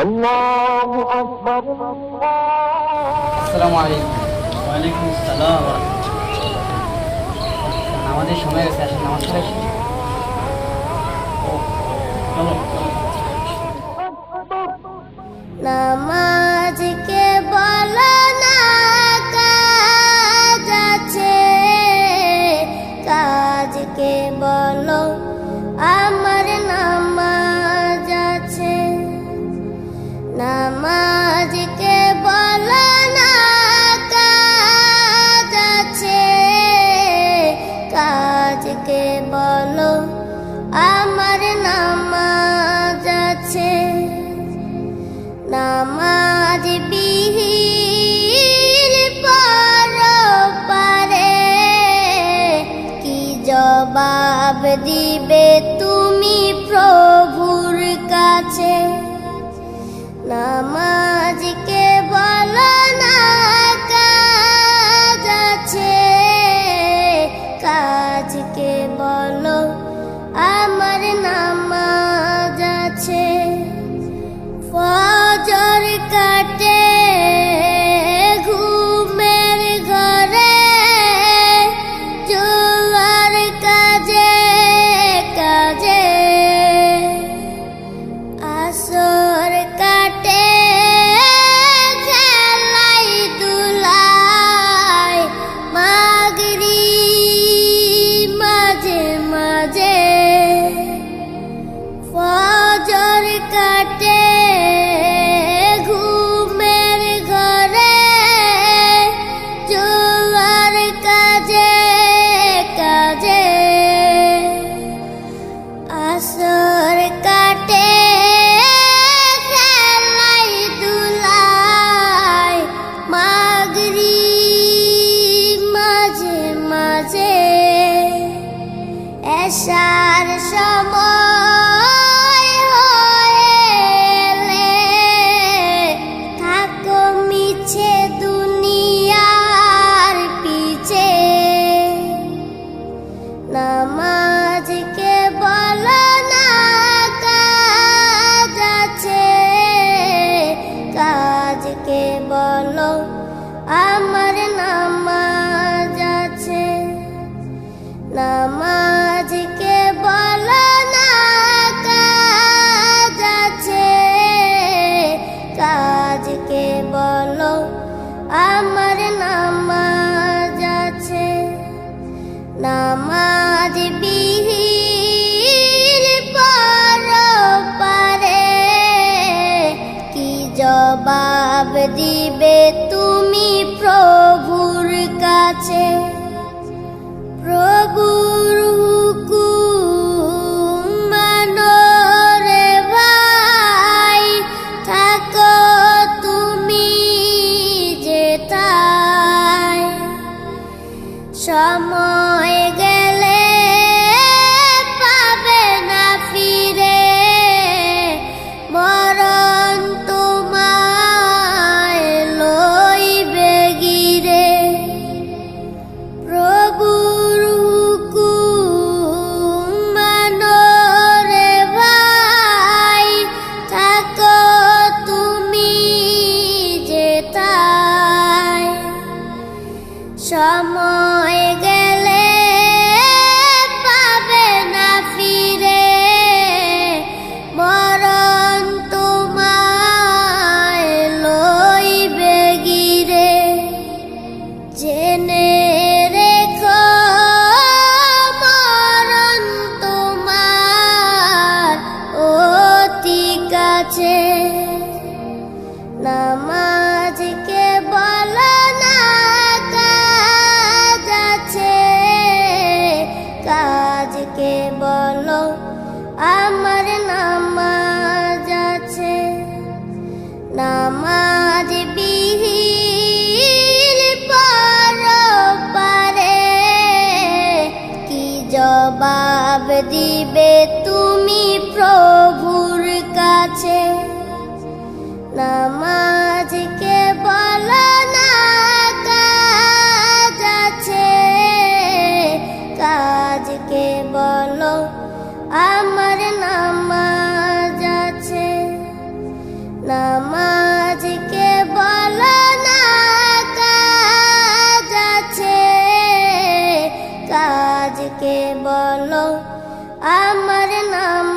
আল্লাহু আকবার। আসসালামু আলাইকুম। ওয়ালাইকুম আসসালাম। আমাদের সময় গেছে, আসলে নামাজ পড়ে আসি। চলো নামাজকে বলো না কাজ আছে, কাজকে বলো আমার নামাজ আছে। নামাজকে বলো না কাজ আছে, কাজকে বলো আমার নামাজ আছে। নামাজ বিহীন পরপারে কি জবাব দিবে তুমি প্রভুর কাছে? নামাজকে বলো না কাজ আছে, কাজকে বলো আমার নামাজ আছে। ফজর কাটে ঘুমের ঘরে, জোয়ার কাজে কাজে। আসর কাটে খেলাই দুলাই, মাগরিব মাঝে মাঝে। ফজর কাটে ঘুমের ঘরে, জোয়ার কাজে কাজে। আসর কাটে খেলাই দুলাই, মাগরিব মাঝে মাঝে। এশার সময় হয়েলে থাকো মিছে দুনিয়ার পিছে। নামাজকে বলো না কাজ আছে, কাজকে বলো আমার নামাজ আছে। নামাজকে বলো না কাজ আছে, কাজকে বলো আমার নামাজ আছে। নামাজ বিহীন পরপারে কি জবাব দিবে তুমি প্রভুর কাছে? প্রভুর হুকুম মানো রে ভাই, থাকো তুমি যেথায়। সময় গেলে পাবে না ফিরে, মরণ তোমায় লইবে গিরে। প্রভুর হুকুম মানো রে ভাই, থাকো তুমি যেথায়। সময় গেলে পাবে না ফিরে, মরণ তোমায় লইবে গিরে। জেনে রেখো মরণ তোমার অতি কাছে। নামাজকে বলো না কাজ আছে, কাজকে বলো আমার নামাজ আছে। নামাজ বিহীন পরপারে কি জবাব দিবে তুমি প্রভুর কাছে? আমার নাম